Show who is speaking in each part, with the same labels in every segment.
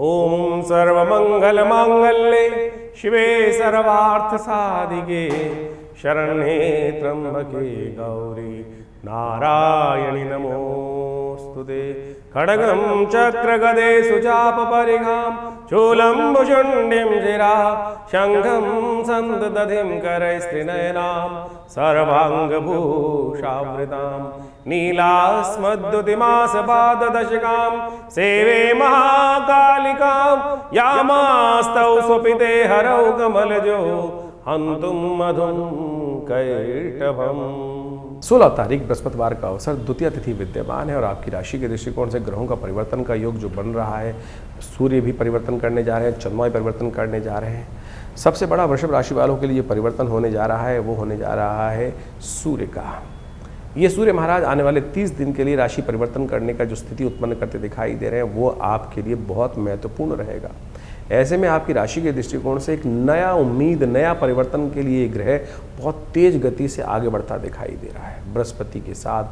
Speaker 1: ओम सर्वमंगलमांगल्ये शिवे सर्वार्थसाधिके शरण्ये त्र्यंबके गौरी नारायणि नमोस्तुते। खड्गं चक्रगदे सुचापपरिघां शूलं भुशुण्डिं शिरा शङ्खं सन्ददधिं करैस्त्रिनयनां सर्वाङ्गभूषावृतां नीलास्मद्युतिमासपाददशकां सेवे महाकालिकां यामास्तौ स्वपिते हरौ कमलजो हन्तुं मधुं कैटभम्। 16 तारीख बृहस्पतिवार का अवसर, द्वितीय तिथि विद्यमान है और आपकी राशि के दृष्टिकोण से ग्रहों का परिवर्तन का योग जो बन रहा है, सूर्य भी परिवर्तन करने जा रहे हैं, चंद्रमा भी परिवर्तन करने जा रहे हैं। सबसे बड़ा वृषभ राशि वालों के लिए परिवर्तन होने जा रहा है, वो होने जा रहा है सूर्य का। ये सूर्य महाराज आने वाले 30 दिन के लिए राशि परिवर्तन करने का जो स्थिति उत्पन्न करते दिखाई दे रहे हैं, वो आपके लिए बहुत महत्वपूर्ण रहेगा। ऐसे में आपकी राशि के दृष्टिकोण से एक नया उम्मीद, नया परिवर्तन के लिए ग्रह बहुत तेज गति से आगे बढ़ता दिखाई दे रहा है। बृहस्पति के साथ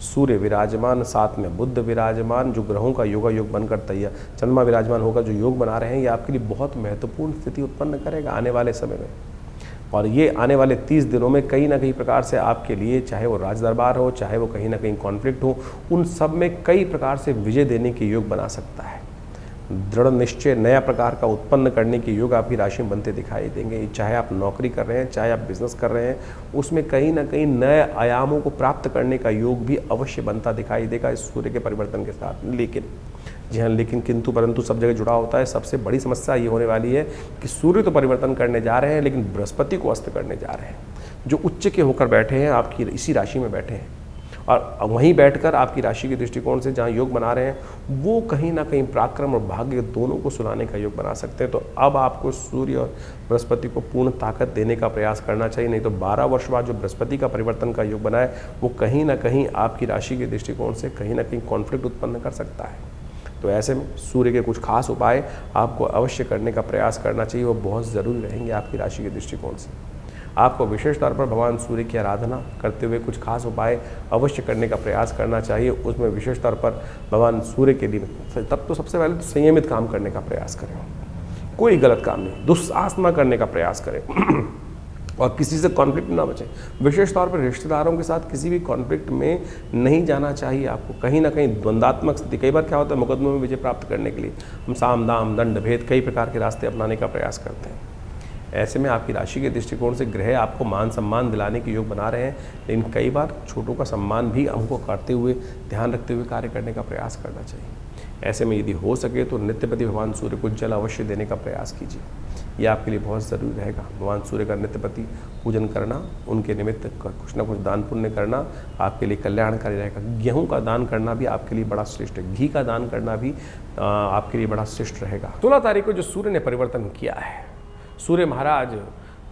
Speaker 1: सूर्य विराजमान, साथ में बुध विराजमान, जो ग्रहों का योग बनकर तैयार, चंद्रमा विराजमान होगा, जो योग बना रहे हैं, ये आपके लिए बहुत महत्वपूर्ण स्थिति उत्पन्न करेगा आने वाले समय में। और ये आने वाले 30 दिनों में कहीं ना कहीं प्रकार से आपके लिए, चाहे वो राज दरबार हो, चाहे वो कहीं ना कहीं कॉन्फ्लिक्ट हो, उन सब में कई प्रकार से विजय देने के योग बना सकता है। दृढ़ निश्चय नया प्रकार का उत्पन्न करने के योग आपकी राशि में बनते दिखाई देंगे। चाहे आप नौकरी कर रहे हैं, चाहे आप बिजनेस कर रहे हैं, उसमें कहीं ना कहीं नए आयामों को प्राप्त करने का योग भी अवश्य बनता दिखाई देगा इस सूर्य के परिवर्तन के साथ। लेकिन जी हाँ, लेकिन किंतु परंतु सब जगह जुड़ा होता है। सबसे बड़ी समस्या ये होने वाली है कि सूर्य तो परिवर्तन करने जा रहे हैं, लेकिन बृहस्पति को अस्त करने जा रहे हैं, जो उच्च के होकर बैठे हैं, आपकी इसी राशि में बैठे हैं। और वहीं बैठकर आपकी राशि के दृष्टिकोण से जहाँ योग बना रहे हैं, वो कहीं ना कहीं पराक्रम और भाग्य दोनों को सुनाने का योग बना सकते हैं। तो अब आपको सूर्य और बृहस्पति को पूर्ण ताकत देने का प्रयास करना चाहिए, नहीं तो 12 वर्ष बाद जो बृहस्पति का परिवर्तन का योग बना है, वो कहीं ना कहीं आपकी राशि के दृष्टिकोण से कहीं ना कहीं कॉन्फ्लिक्ट उत्पन्न कर सकता है। तो ऐसे में सूर्य के कुछ खास उपाय आपको अवश्य करने का प्रयास करना चाहिए, वो बहुत ज़रूरी रहेंगे आपकी राशि के दृष्टिकोण से। आपको विशेष तौर पर भगवान सूर्य की आराधना करते हुए कुछ खास उपाय अवश्य करने का प्रयास करना चाहिए। उसमें विशेष तौर पर भगवान सूर्य के दिन तब तो सबसे पहले तो संयमित काम करने का प्रयास करें, कोई गलत काम नहीं, दुस्साहस न करने का प्रयास करें और किसी से कॉन्फ्लिक्ट ना बचें। विशेष तौर पर रिश्तेदारों के साथ किसी भी कॉन्फ्लिक्ट में नहीं जाना चाहिए आपको। कहीं ना कहीं द्वंद्वात्मक स्थिति, कई बार क्या होता है, मुकदमों में विजय प्राप्त करने के लिए हम साम दाम दंड भेद कई प्रकार के रास्ते अपनाने का प्रयास करते हैं। ऐसे में आपकी राशि के दृष्टिकोण से ग्रह आपको मान सम्मान दिलाने के योग बना रहे हैं, लेकिन कई बार छोटों का सम्मान भी हमको करते हुए, ध्यान रखते हुए कार्य करने का प्रयास करना चाहिए। ऐसे में यदि हो सके तो नित्यपति भगवान सूर्य को जल अवश्य देने का प्रयास कीजिए, यह आपके लिए बहुत ज़रूरी रहेगा। भगवान सूर्य का नित्यपति पूजन करना, उनके निमित्त कुछ ना कुछ दान पुण्य करना आपके लिए कल्याणकारी रहेगा। गेहूं का दान करना भी आपके लिए बड़ा श्रेष्ठ है, घी का दान करना भी आपके लिए बड़ा श्रेष्ठ रहेगा। 16 तारीख को जो सूर्य ने परिवर्तन किया है, सूर्य महाराज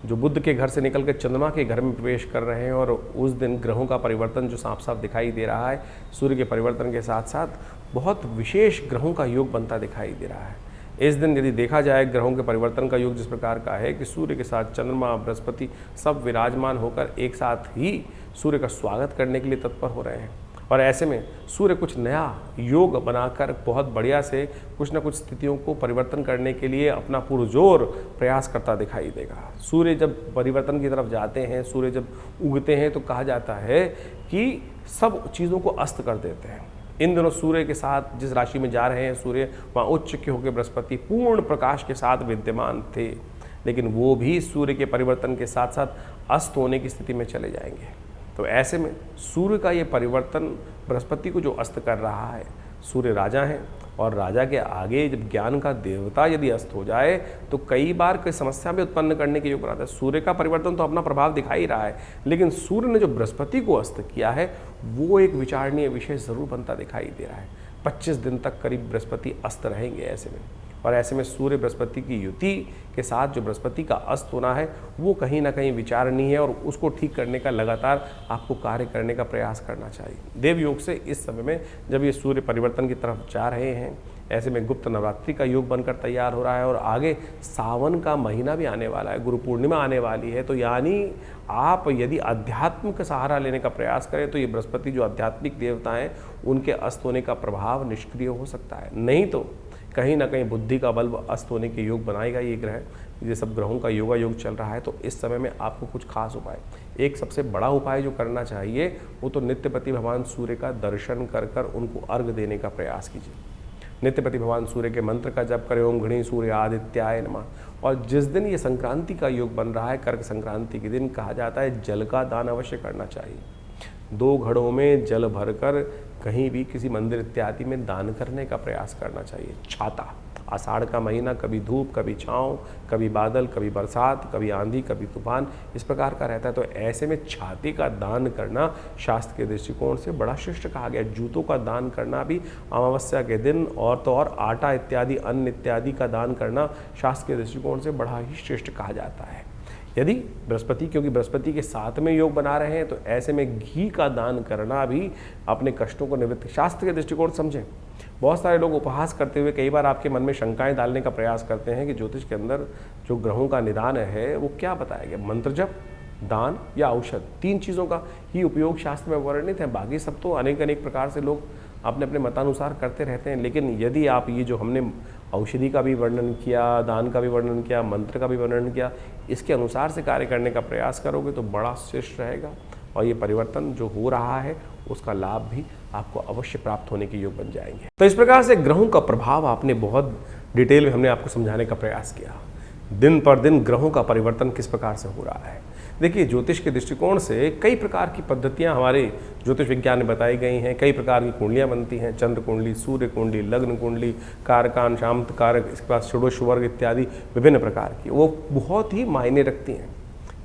Speaker 1: जो बुध के घर से निकल कर चंद्रमा के घर में प्रवेश कर रहे हैं, और उस दिन ग्रहों का परिवर्तन जो साफ साफ दिखाई दे रहा है, सूर्य के परिवर्तन के साथ साथ बहुत विशेष ग्रहों का योग बनता दिखाई दे रहा है। इस दिन यदि देखा जाए ग्रहों के परिवर्तन का योग जिस प्रकार का है कि सूर्य के साथ चंद्रमा, बृहस्पति सब विराजमान होकर एक साथ ही सूर्य का स्वागत करने के लिए तत्पर हो रहे हैं। और ऐसे में सूर्य कुछ नया योग बनाकर बहुत बढ़िया से कुछ न कुछ स्थितियों को परिवर्तन करने के लिए अपना पुरजोर प्रयास करता दिखाई देगा। सूर्य जब परिवर्तन की तरफ जाते हैं, सूर्य जब उगते हैं, तो कहा जाता है कि सब चीज़ों को अस्त कर देते हैं। इन दिनों सूर्य के साथ जिस राशि में जा रहे हैं सूर्य, वहाँ उच्च के होकर बृहस्पति पूर्ण प्रकाश के साथ विद्यमान थे, लेकिन वो भी सूर्य के परिवर्तन के साथ साथ अस्त होने की स्थिति में चले जाएंगे। तो ऐसे में सूर्य का ये परिवर्तन बृहस्पति को जो अस्त कर रहा है, सूर्य राजा हैं और राजा के आगे जब ज्ञान का देवता यदि अस्त हो जाए तो कई बार कोई समस्या भी उत्पन्न करने के योग बनाता है। सूर्य का परिवर्तन तो अपना प्रभाव दिखा ही रहा है, लेकिन सूर्य ने जो बृहस्पति को अस्त किया है वो एक विचारणीय विषय जरूर बनता दिखाई दे रहा है। 25 दिन तक करीब बृहस्पति अस्त रहेंगे ऐसे में, और ऐसे में सूर्य बृहस्पति की युति के साथ जो बृहस्पति का अस्त होना है वो कहीं ना कहीं विचारणीय है, और उसको ठीक करने का लगातार आपको कार्य करने का प्रयास करना चाहिए। देव योग से इस समय में जब ये सूर्य परिवर्तन की तरफ जा रहे हैं, ऐसे में गुप्त नवरात्रि का योग बनकर तैयार हो रहा है, और आगे सावन का महीना भी आने वाला है, गुरु पूर्णिमा आने वाली है। तो यानी आप यदि अध्यात्म का सहारा लेने का प्रयास करें तो ये बृहस्पति जो आध्यात्मिक देवता हैं उनके अस्त होने का प्रभाव निष्क्रिय हो सकता है। नहीं तो कहीं ना कहीं बुद्धि का बल अस्त होने के योग बनाएगा ये ग्रह। ये सब ग्रहों का योगा योग चल रहा है, तो इस समय में आपको कुछ खास उपाय, एक सबसे बड़ा उपाय जो करना चाहिए वो तो नित्यपति भगवान सूर्य का दर्शन कर कर उनको अर्घ देने का प्रयास कीजिए। नित्यपति भगवान सूर्य के मंत्र का जप करें, ओम घृणी सूर्य आदित्याय नमः। और जिस दिन ये संक्रांति का योग बन रहा है, कर्क संक्रांति के दिन, कहा जाता है जल का दान अवश्य करना चाहिए। 2 घड़ों में जल भरकर कहीं भी किसी मंदिर इत्यादि में दान करने का प्रयास करना चाहिए। छाता, आषाढ़ का महीना, कभी धूप कभी छाँव, कभी बादल कभी बरसात, कभी आंधी कभी तूफान, इस प्रकार का रहता है। तो ऐसे में छाते का दान करना शास्त्र के दृष्टिकोण से बड़ा श्रेष्ठ कहा गया। जूतों का दान करना भी अमावस्या के दिन, और तो और आटा इत्यादि अन्न इत्यादि का दान करना शास्त्र के दृष्टिकोण से बड़ा ही श्रेष्ठ कहा जाता है। यदि बृहस्पति, क्योंकि बृहस्पति के साथ में योग बना रहे हैं, तो ऐसे में घी का दान करना भी अपने कष्टों को निवृत्त, शास्त्र के दृष्टिकोण समझें। बहुत सारे लोग उपहास करते हुए कई बार आपके मन में शंकाएं डालने का प्रयास करते हैं कि ज्योतिष के अंदर जो ग्रहों का निदान है वो क्या बताया गया, मंत्र जप, दान या औषध, 3 चीज़ों का ही उपयोग शास्त्र में वर्णित है। बाकी सब तो अनेक अनेक प्रकार से लोग अपने अपने मतानुसार करते रहते हैं। लेकिन यदि आप ये जो हमने औषधि का भी वर्णन किया, दान का भी वर्णन किया, मंत्र का भी वर्णन किया, इसके अनुसार से कार्य करने का प्रयास करोगे तो बड़ा श्रेष्ठ रहेगा। और ये परिवर्तन जो हो रहा है उसका लाभ भी आपको अवश्य प्राप्त होने के योग बन जाएंगे। तो इस प्रकार से ग्रहों का प्रभाव आपने बहुत डिटेल में हमने आपको समझाने का प्रयास किया। दिन पर दिन ग्रहों का परिवर्तन किस प्रकार से हो रहा है। देखिए, ज्योतिष के दृष्टिकोण से कई प्रकार की पद्धतियां हमारे ज्योतिष विज्ञान में बताई गई हैं। कई प्रकार की कुंडलियां बनती हैं, चंद्र कुंडली, सूर्य कुंडली, लग्न कुंडली, कारकान, शांत कारक, इसके बाद षोडश वर्ग इत्यादि विभिन्न प्रकार की, वो बहुत ही मायने रखती हैं।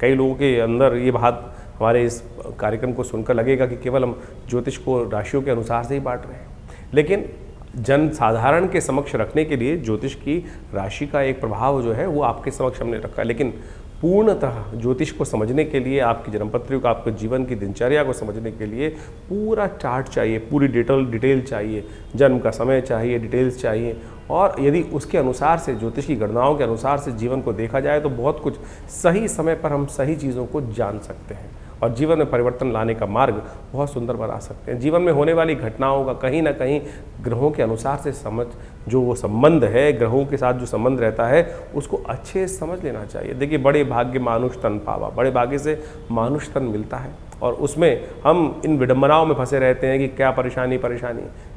Speaker 1: कई लोगों के अंदर ये बात हमारे इस कार्यक्रम को सुनकर लगेगा कि केवल हम ज्योतिष को राशियों के अनुसार से ही बांट रहे हैं, लेकिन जन साधारण के समक्ष रखने के लिए ज्योतिष की राशि का एक प्रभाव जो है वो आपके समक्ष हमने रखा है। लेकिन पूर्णतः ज्योतिष को समझने के लिए, आपकी जन्मपत्री को, आपके जीवन की दिनचर्या को समझने के लिए पूरा चार्ट चाहिए, पूरी डिटेल चाहिए, जन्म का समय चाहिए, डिटेल्स चाहिए। और यदि उसके अनुसार से, ज्योतिष की गणनाओं के अनुसार से जीवन को देखा जाए तो बहुत कुछ सही समय पर हम सही चीज़ों को जान सकते हैं और जीवन में परिवर्तन लाने का मार्ग बहुत सुंदर बना सकते हैं। जीवन में होने वाली घटनाओं का कहीं ना कहीं ग्रहों के अनुसार से समझ, जो वो संबंध है, ग्रहों के साथ जो संबंध रहता है उसको अच्छे से समझ लेना चाहिए। देखिए, बड़े भाग्य मानुष तन पावा, बड़े भाग्य से मानुष तन मिलता है और उसमें हम इन विडंबनाओं में फंसे रहते हैं कि क्या परेशानी।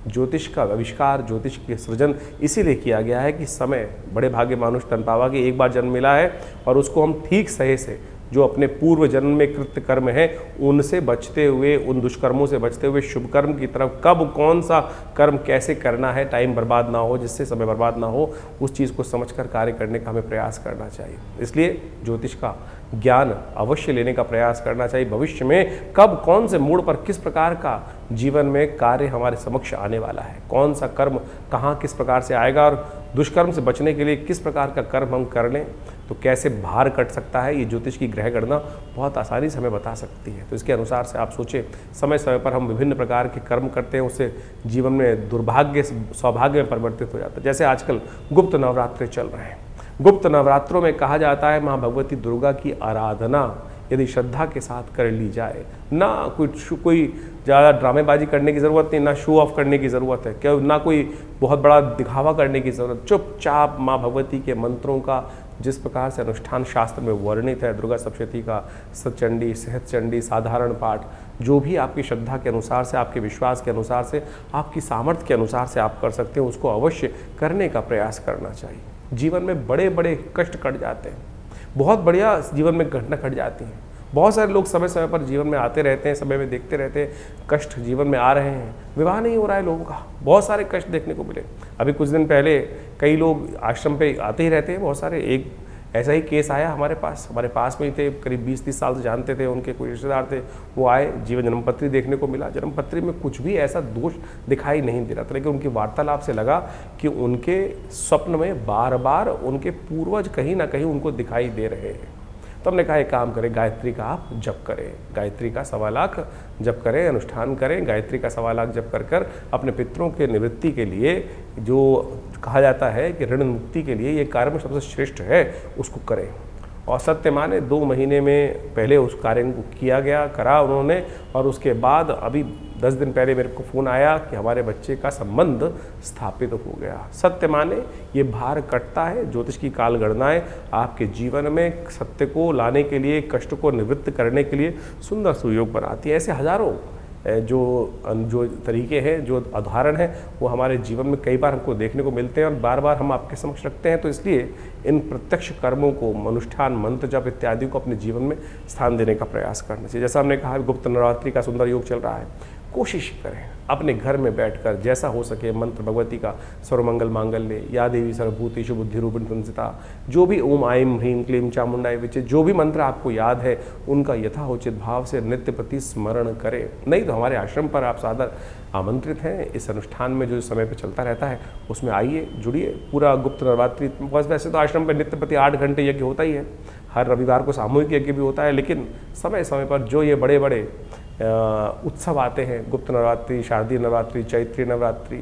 Speaker 1: ज्योतिष का आविष्कार, ज्योतिष के सृजन इसीलिए किया गया है कि समय, बड़े भाग्य मानुष तन पावा, कि एक बार जन्म मिला है और उसको हम ठीक सही से जो अपने पूर्व जन्म में कृत्य कर्म है उनसे बचते हुए, उन दुष्कर्मों से बचते हुए शुभ कर्म की तरफ कब कौन सा कर्म कैसे करना है, टाइम बर्बाद ना हो, जिससे समय बर्बाद ना हो, उस चीज़ को समझकर कार्य करने का हमें प्रयास करना चाहिए। इसलिए ज्योतिष का ज्ञान अवश्य लेने का प्रयास करना चाहिए। भविष्य में कब कौन से मोड़ पर किस प्रकार का जीवन में कार्य हमारे समक्ष आने वाला है, कौन सा कर्म कहाँ किस प्रकार से आएगा और दुष्कर्म से बचने के लिए किस प्रकार का कर्म हम कर लें तो कैसे भार कट सकता है, ये ज्योतिष की ग्रह गणना बहुत आसानी से हमें बता सकती है। तो इसके अनुसार से आप सोचें, समय समय पर हम विभिन्न प्रकार के कर्म करते हैं, उससे जीवन में दुर्भाग्य सौभाग्य में परिवर्तित हो जाता है। जैसे आजकल गुप्त नवरात्रे चल रहे हैं। गुप्त नवरात्रों में कहा जाता है माँ भगवती दुर्गा की आराधना यदि श्रद्धा के साथ कर ली जाए, ना कोई ज़्यादा ड्रामेबाजी करने की ज़रूरत नहीं, ना शो ऑफ करने की ज़रूरत है, क्या ना कोई बहुत बड़ा दिखावा करने की ज़रूरत, चुपचाप माँ भगवती के मंत्रों का जिस प्रकार से अनुष्ठान शास्त्र में वर्णित है, दुर्गा सप्तशती का, सतचंडी, सहस्त्रचंडी, साधारण पाठ, जो भी आपकी श्रद्धा के अनुसार से, आपके विश्वास के अनुसार से, आपकी सामर्थ्य के अनुसार से आप कर सकते हैं, उसको अवश्य करने का प्रयास करना चाहिए। जीवन में बड़े बड़े कष्ट कट जाते हैं, बहुत बढ़िया जीवन में घटना घट जाती हैं। बहुत सारे लोग समय समय पर जीवन में आते रहते हैं, समय में देखते रहते हैं, कष्ट जीवन में आ रहे हैं, विवाह नहीं हो रहा है लोगों का, बहुत सारे कष्ट देखने को मिले। अभी कुछ दिन पहले कई लोग आश्रम पे आते ही रहते हैं, बहुत सारे, एक ऐसा ही केस आया हमारे पास में ही थे, करीब 20-30 साल से जानते थे, उनके कोई रिश्तेदार थे, वो आए, जीवन जन्मपत्री देखने को मिला, जन्मपत्री में कुछ भी ऐसा दोष दिखाई नहीं दे रहा था, लेकिन उनकी वार्तालाप से लगा कि उनके स्वप्न में बार बार उनके पूर्वज कहीं ना कहीं उनको दिखाई दे रहे हैं। तो हमने कहा एक काम करें, गायत्री का आप जप करें, गायत्री का 1.25 लाख जप करें, अनुष्ठान करें, गायत्री का 1.25 लाख जप कर अपने पितरों के निवृत्ति के लिए, जो कहा जाता है कि ऋण मुक्ति के लिए ये कार्य में सबसे श्रेष्ठ है, उसको करें। और सत्य माने 2 महीने में पहले उस कार्य को किया गया, करा उन्होंने, और उसके बाद अभी 10 दिन पहले मेरे को फ़ोन आया कि हमारे बच्चे का संबंध स्थापित हो गया। सत्य माने ये भार कटता है। ज्योतिष की काल गणनाएं आपके जीवन में सत्य को लाने के लिए, कष्ट को निवृत्त करने के लिए सुंदर सुयोग बनाती है। ऐसे हजारों जो तरीके हैं, जो उदाहरण हैं, वो हमारे जीवन में कई बार हमको देखने को मिलते हैं और बार बार हम आपके समक्ष रखते हैं। तो इसलिए इन प्रत्यक्ष कर्मों को, अनुष्ठान, मंत्र जप इत्यादि को अपने जीवन में स्थान देने का प्रयास करना चाहिए। जैसा हमने कहा, गुप्त नवरात्रि का सुंदर योग चल रहा है। कोशिश करें अपने घर में बैठकर जैसा हो सके मंत्र भगवती का, सर्वमंगल मांगल्ये, या देवी सर्वभूतेषु बुद्धि रूपिणी संस्थिता, जो भी ओम आईं ह्रीं क्लीं चामुंडाय विचे, जो भी मंत्र आपको याद है उनका यथाउचित भाव से नित्य प्रति स्मरण करें। नहीं तो हमारे आश्रम पर आप सादर आमंत्रित हैं। इस अनुष्ठान में जो समय पर चलता रहता है उसमें आइए, जुड़िए। पूरा गुप्त नवरात्रि, बस वैसे तो आश्रम पर नित्य प्रति 8 घंटे यज्ञ होता ही है। हर रविवार को सामूहिक यज्ञ भी होता है, लेकिन समय समय पर जो ये बड़े बड़े उत्सव आते हैं, गुप्त नवरात्रि, शारदीय नवरात्रि, चैत्री नवरात्रि,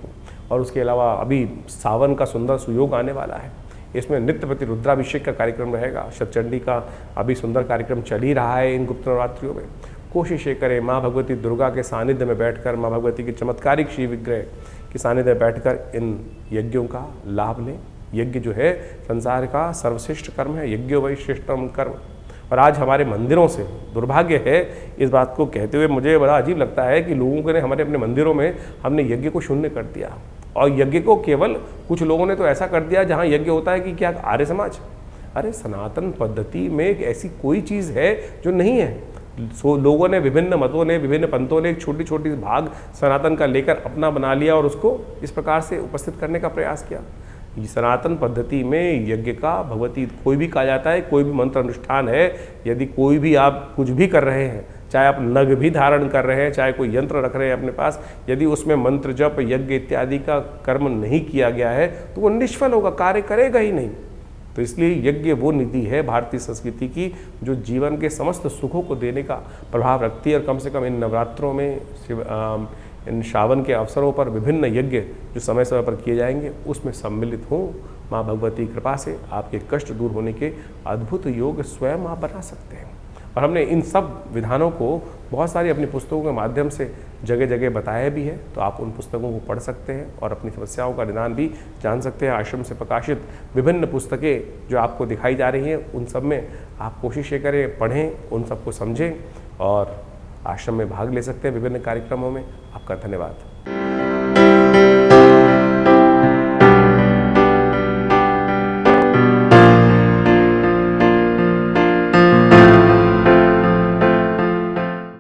Speaker 1: और उसके अलावा अभी सावन का सुंदर सुयोग आने वाला है। इसमें नित्य प्रति रुद्राभिषेक का कार्यक्रम रहेगा। शतचंडी का अभी सुंदर कार्यक्रम चल ही रहा है इन गुप्त नवरात्रियों में। कोशिश ये करें माँ भगवती दुर्गा के सानिध्य में बैठकर, माँ भगवती के चमत्कारिक श्री विग्रह के सानिध्य में बैठकर इन यज्ञों का लाभ लें। यज्ञ जो है संसार का सर्वश्रेष्ठ कर्म है, यज्ञो वै श्रेष्ठतम कर्म। और आज हमारे मंदिरों से दुर्भाग्य है, इस बात को कहते हुए मुझे बड़ा अजीब लगता है कि लोगों ने हमारे अपने मंदिरों में हमने यज्ञ को शून्य कर दिया। और यज्ञ को केवल कुछ लोगों ने तो ऐसा कर दिया जहाँ यज्ञ होता है कि क्या आर्य समाज। अरे सनातन पद्धति में एक ऐसी कोई चीज़ है जो नहीं है। लोगों ने, विभिन्न मतों ने, विभिन्न पंथों ने एक छोटी छोटी भाग सनातन का लेकर अपना बना लिया और उसको इस प्रकार से उपस्थित करने का प्रयास किया। सनातन पद्धति में यज्ञ का, भगवती कोई भी कहा जाता है, कोई भी मंत्र अनुष्ठान है, यदि कोई भी आप कुछ भी कर रहे हैं, चाहे आप नग भी धारण कर रहे हैं, चाहे कोई यंत्र रख रहे हैं अपने पास, यदि उसमें मंत्र जप, यज्ञ इत्यादि का कर्म नहीं किया गया है तो वो निष्फल होगा, कार्य करेगा ही नहीं। तो इसलिए यज्ञ वो निधि है भारतीय संस्कृति की जो जीवन के समस्त सुखों को देने का प्रभाव रखती है। और कम से कम इन नवरात्रों में, इन श्रावण के अवसरों पर विभिन्न यज्ञ जो समय समय पर किए जाएंगे उसमें सम्मिलित हों। माँ भगवती कृपा से आपके कष्ट दूर होने के अद्भुत योग स्वयं आप बना सकते हैं। और हमने इन सब विधानों को बहुत सारी अपनी पुस्तकों के माध्यम से जगह जगह बताया भी है, तो आप उन पुस्तकों को पढ़ सकते हैं और अपनी समस्याओं का निदान भी जान सकते हैं। आश्रम से प्रकाशित विभिन्न पुस्तकें जो आपको दिखाई जा रही हैं, उन सब में आप कोशिश ये करें, पढ़ें, उन सबको समझें और आश्रम में भाग ले सकते हैं विभिन्न कार्यक्रमों में। आपका धन्यवाद।